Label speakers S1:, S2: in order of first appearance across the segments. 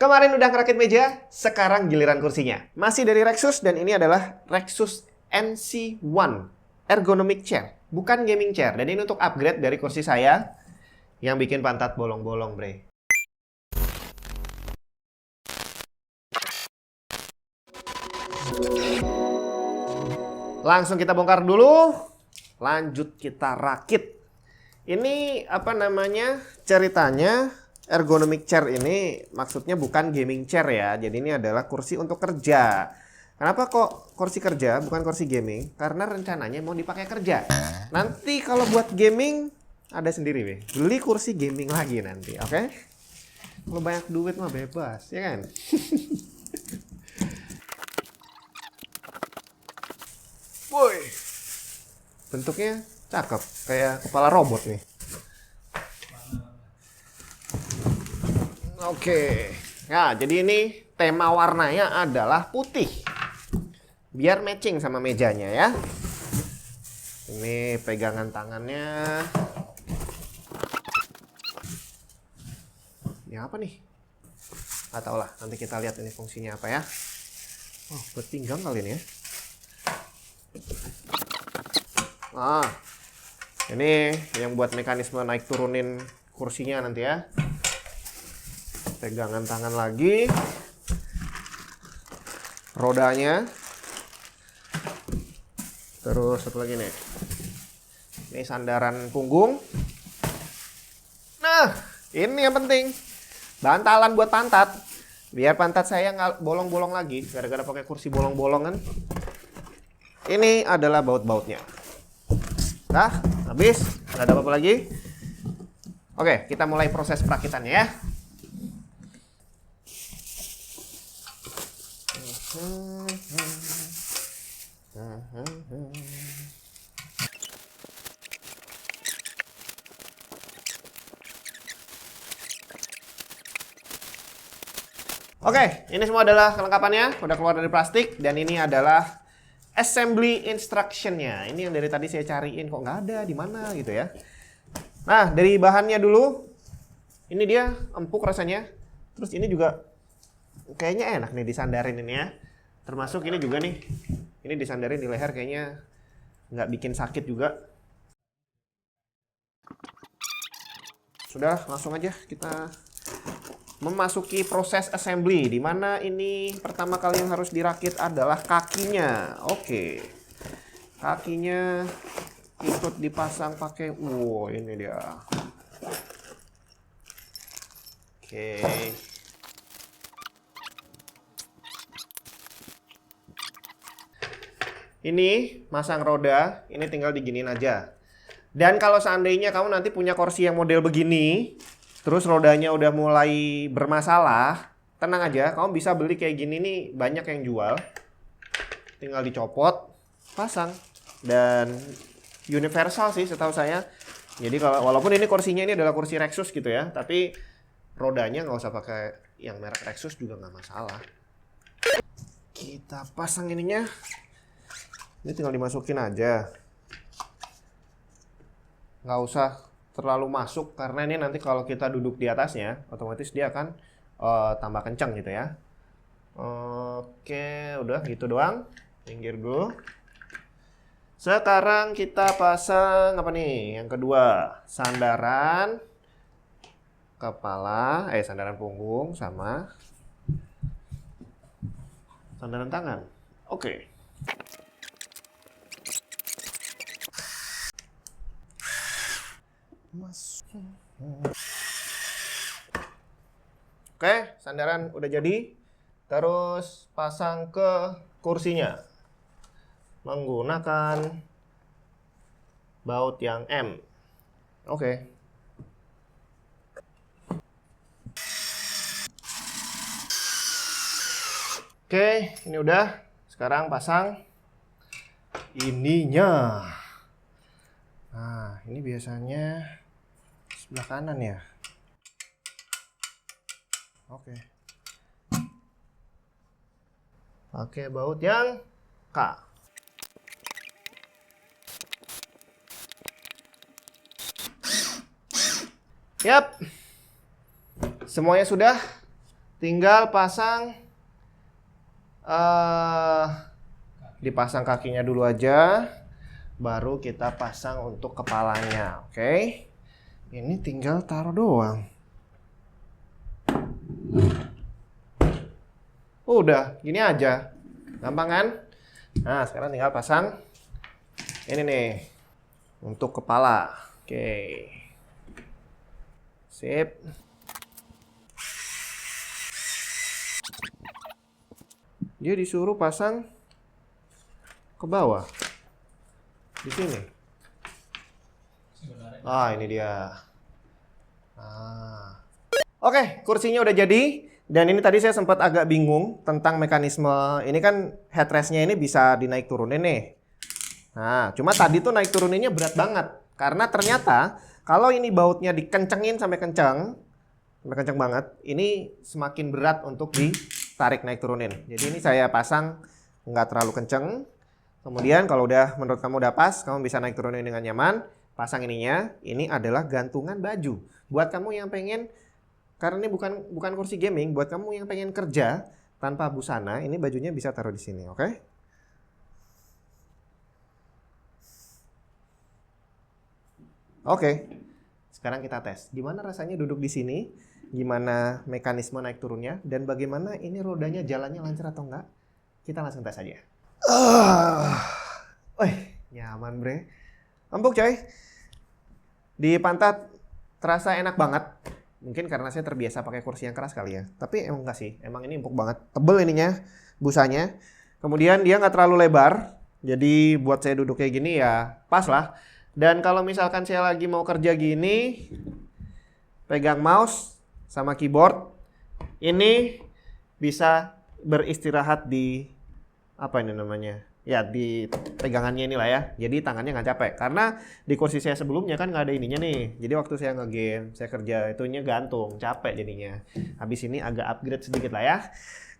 S1: Kemarin udah ngerakit meja, sekarang giliran kursinya. Masih dari Rexus dan ini adalah Rexus NC1 Ergonomic Chair, bukan gaming chair. Dan ini untuk upgrade dari kursi saya yang bikin pantat bolong-bolong, bre. Langsung kita bongkar dulu, lanjut kita rakit. Ini apa namanya ceritanya? Ergonomic chair ini maksudnya bukan gaming chair ya. Jadi ini adalah kursi untuk kerja. Kenapa kok kursi kerja bukan kursi gaming? Karena rencananya mau dipakai kerja. Nanti kalau buat gaming ada sendiri weh. Beli kursi gaming lagi nanti, oke? Kalau banyak duit mah bebas, ya kan? Woi. Bentuknya cakep, kayak kepala robot nih. Oke, nah jadi ini tema warnanya adalah putih, biar matching sama mejanya ya. Ini pegangan tangannya. Ini apa nih? Nggak tahu lah, nanti kita lihat ini fungsinya apa ya. Oh, buat pinggang kali ini ya. Nah, ini yang buat mekanisme naik turunin kursinya nanti ya. Pegangan tangan lagi, rodanya, terus satu lagi nih, ini sandaran punggung. Nah, ini yang penting, bantalan buat pantat, biar pantat saya nggak bolong-bolong lagi, gara-gara pakai kursi bolong-bolongan. Ini adalah baut-bautnya. Nah, habis, nggak ada apa-apa lagi. Oke, kita mulai proses perakitannya ya. Oke, ini semua adalah kelengkapannya, udah keluar dari plastik, dan ini adalah assembly instruction-nya. Ini yang dari tadi saya cariin, kok nggak ada, di mana gitu ya. Nah, dari bahannya dulu, ini dia empuk rasanya, terus ini juga kayaknya enak nih disandarin ini ya. Termasuk ini juga nih, ini disandarin di leher kayaknya nggak bikin sakit juga. Sudah, langsung aja kita memasuki proses assembly, di mana ini pertama kali yang harus dirakit adalah kakinya. Oke, kakinya ikut dipasang pakai, wow ini dia. Oke. Ini masang roda, ini tinggal diginiin aja. Dan kalau seandainya kamu nanti punya kursi yang model begini, terus rodanya udah mulai bermasalah, tenang aja, kamu bisa beli kayak gini nih, banyak yang jual. Tinggal dicopot, pasang. Dan universal sih setahu saya. Jadi kalau walaupun ini kursinya ini adalah kursi Rexus gitu ya, tapi rodanya nggak usah pakai yang merek Rexus juga nggak masalah. Kita pasang ininya. Ini tinggal dimasukin aja. Nggak usah terlalu masuk, karena ini nanti kalau kita duduk di atasnya, otomatis dia akan tambah kencang gitu ya. Oke, udah gitu doang. Pinggir dulu. Sekarang kita pasang apa nih? Yang kedua, sandaran kepala, sandaran punggung sama sandaran tangan. Oke. Oke, sandaran udah jadi. Terus pasang ke kursinya menggunakan baut yang M. Oke. Oke, ini udah. Sekarang pasang ininya. Nah, ini biasanya sebelah kanan ya. Oke. Pakai baut yang K. Yap. Semuanya sudah. tinggal pasang dipasang kakinya dulu aja, baru kita pasang untuk kepalanya. Oke. Ini tinggal taruh doang. Udah, gini aja. Gampang kan? Nah, sekarang tinggal pasang ini nih untuk kepala. Oke. Sip. Dia disuruh pasang ke bawah. Di sini. Ah, ini dia. Oke, kursinya udah jadi. Dan ini tadi saya sempat agak bingung tentang mekanisme. Ini kan headrest-nya ini bisa dinaik turunin nih. Nah, cuma tadi tuh naik turuninnya berat banget. Karena ternyata kalau ini bautnya dikencengin sampai kencang banget, ini semakin berat untuk ditarik naik turunin. Jadi ini saya pasang nggak terlalu kenceng. Kemudian kalau udah menurut kamu udah pas, kamu bisa naik turunin dengan nyaman. Pasang ininya, ini adalah gantungan baju. Buat kamu yang pengen, karena ini bukan kursi gaming, buat kamu yang pengen kerja tanpa busana, ini bajunya bisa taruh di sini, oke? Oke, sekarang kita tes. Gimana rasanya duduk di sini? Gimana mekanisme naik turunnya? Dan bagaimana ini rodanya jalannya lancar atau enggak? Kita langsung tes aja. Nyaman bre. Empuk coy. Di pantat terasa enak banget. Mungkin karena saya terbiasa pakai kursi yang keras kali ya. Tapi emang enggak sih. Emang ini empuk banget. Tebel ininya, busanya. Kemudian dia nggak terlalu lebar. Jadi buat saya duduk kayak gini ya pas lah. Dan kalau misalkan saya lagi mau kerja gini, pegang mouse sama keyboard, ini bisa beristirahat di apa ini namanya? Ya di pegangannya inilah ya. Jadi tangannya nggak capek. Karena di kursi saya sebelumnya kan nggak ada ininya nih. Jadi waktu saya nge-game, saya kerja itunya gantung, capek jadinya. Habis ini agak upgrade sedikit lah ya.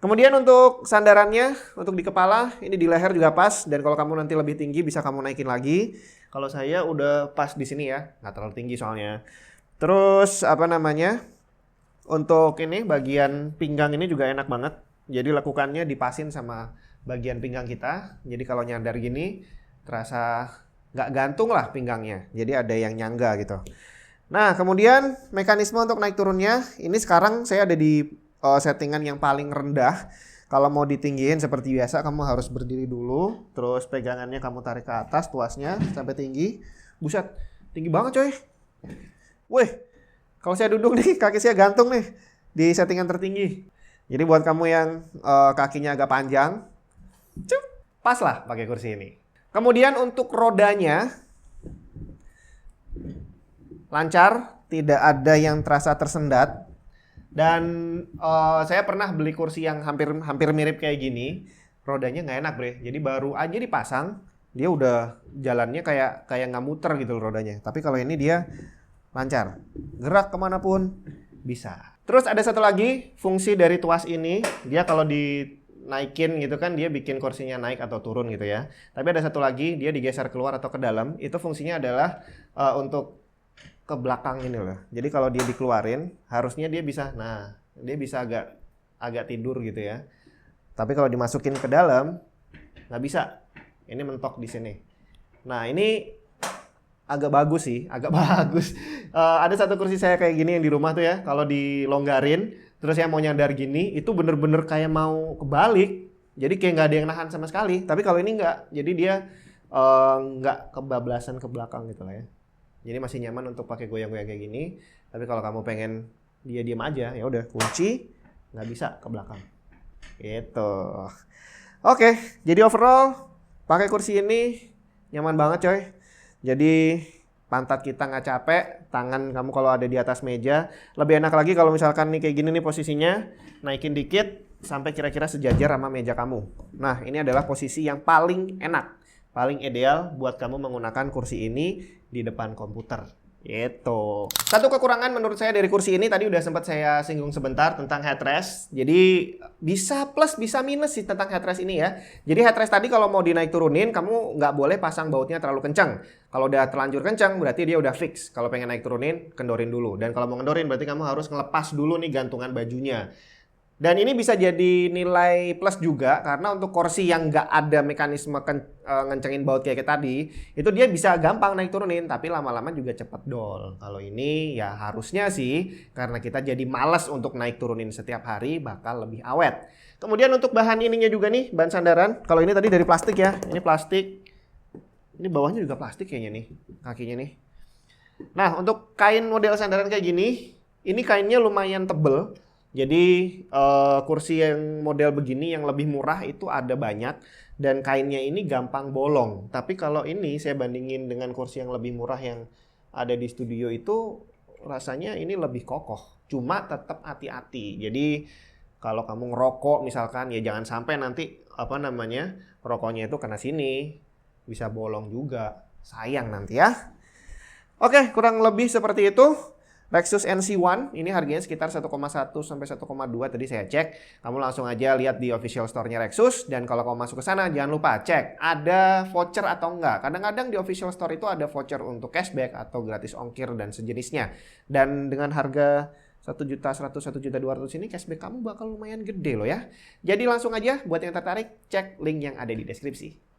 S1: Kemudian untuk sandarannya, untuk di kepala, ini di leher juga pas. Dan kalau kamu nanti lebih tinggi bisa kamu naikin lagi. Kalau saya udah pas di sini ya, nggak terlalu tinggi soalnya. Terus apa namanya? Untuk ini bagian pinggang ini juga enak banget. Jadi lekukannya dipasin sama bagian pinggang kita. Jadi kalau nyandar gini terasa nggak gantung lah pinggangnya. Jadi ada yang nyangga gitu. Nah kemudian mekanisme untuk naik turunnya. Ini sekarang saya ada di settingan yang paling rendah. Kalau mau ditinggiin seperti biasa kamu harus berdiri dulu. Terus pegangannya kamu tarik ke atas tuasnya sampai tinggi. Buset, tinggi banget coy. Wih, kalau saya duduk nih kaki saya gantung nih di settingan tertinggi. Jadi buat kamu yang kakinya agak panjang, pas lah pakai kursi ini. Kemudian untuk rodanya lancar, tidak ada yang terasa tersendat. Dan saya pernah beli kursi yang hampir mirip kayak gini, rodanya nggak enak bre. Jadi baru aja dipasang, dia udah jalannya kayak nggak muter gitu loh rodanya. Tapi kalau ini dia lancar, gerak kemanapun bisa. Terus ada satu lagi fungsi dari tuas ini, dia kalau dinaikin gitu kan dia bikin kursinya naik atau turun gitu ya. Tapi ada satu lagi, dia digeser keluar atau ke dalam, itu fungsinya adalah untuk ke belakang ini loh. Jadi kalau dia dikeluarin, harusnya dia bisa, nah dia bisa agak tidur gitu ya. Tapi kalau dimasukin ke dalam, nggak bisa. Ini mentok di sini. Nah ini agak bagus sih, agak bagus. Ada satu kursi saya kayak gini yang di rumah tuh ya, kalau dilonggarin, terus saya mau nyandar gini, itu bener-bener kayak mau kebalik. Jadi kayak nggak ada yang nahan sama sekali. Tapi kalau ini nggak, jadi dia nggak kebablasan ke belakang gitu lah ya. Jadi masih nyaman untuk pakai goyang-goyang kayak gini. Tapi kalau kamu pengen dia diam aja, ya udah kunci, nggak bisa ke belakang. Gitu. Oke, jadi overall pakai kursi ini nyaman banget coy. Jadi pantat kita nggak capek, tangan kamu kalau ada di atas meja. Lebih enak lagi kalau misalkan nih kayak gini nih posisinya, naikin dikit sampai kira-kira sejajar sama meja kamu. Nah ini adalah posisi yang paling enak, paling ideal buat kamu menggunakan kursi ini di depan komputer. Gitu. Satu kekurangan menurut saya dari kursi ini tadi udah sempat saya singgung sebentar tentang headrest. Jadi bisa plus bisa minus sih tentang headrest ini ya. Jadi headrest tadi kalau mau dinaik turunin kamu nggak boleh pasang bautnya terlalu kencang. Kalau udah terlanjur kencang berarti dia udah fix. Kalau pengen naik turunin kendorin dulu. Dan kalau mau ngendorin berarti kamu harus ngelepas dulu nih gantungan bajunya. Dan ini bisa jadi nilai plus juga karena untuk kursi yang nggak ada mekanisme ngencengin baut kayak tadi, itu dia bisa gampang naik turunin, tapi lama-lama juga cepet dol. Kalau ini ya harusnya sih karena kita jadi malas untuk naik turunin setiap hari bakal lebih awet. Kemudian untuk bahan ininya juga nih, bahan sandaran. Kalau ini tadi dari plastik ya, ini plastik. Ini bawahnya juga plastik kayaknya nih, kakinya nih. Nah untuk kain model sandaran kayak gini, ini kainnya lumayan tebel. Jadi kursi yang model begini yang lebih murah itu ada banyak dan kainnya ini gampang bolong. Tapi kalau ini saya bandingin dengan kursi yang lebih murah yang ada di studio itu rasanya ini lebih kokoh. Cuma tetap hati-hati. Jadi kalau kamu ngerokok misalkan ya jangan sampai nanti rokoknya itu kena sini. Bisa bolong juga. Sayang nanti ya. Oke, kurang lebih seperti itu. Lexus NC1 ini harganya sekitar 1,1 sampai 1,2 tadi saya cek. Kamu langsung aja lihat di official store-nya Lexus dan kalau kamu masuk ke sana jangan lupa cek ada voucher atau enggak. Kadang-kadang di official store itu ada voucher untuk cashback atau gratis ongkir dan sejenisnya. Dan dengan harga 1.100.000, 1.200.000 ini cashback kamu bakal lumayan gede loh ya. Jadi langsung aja buat yang tertarik cek link yang ada di deskripsi.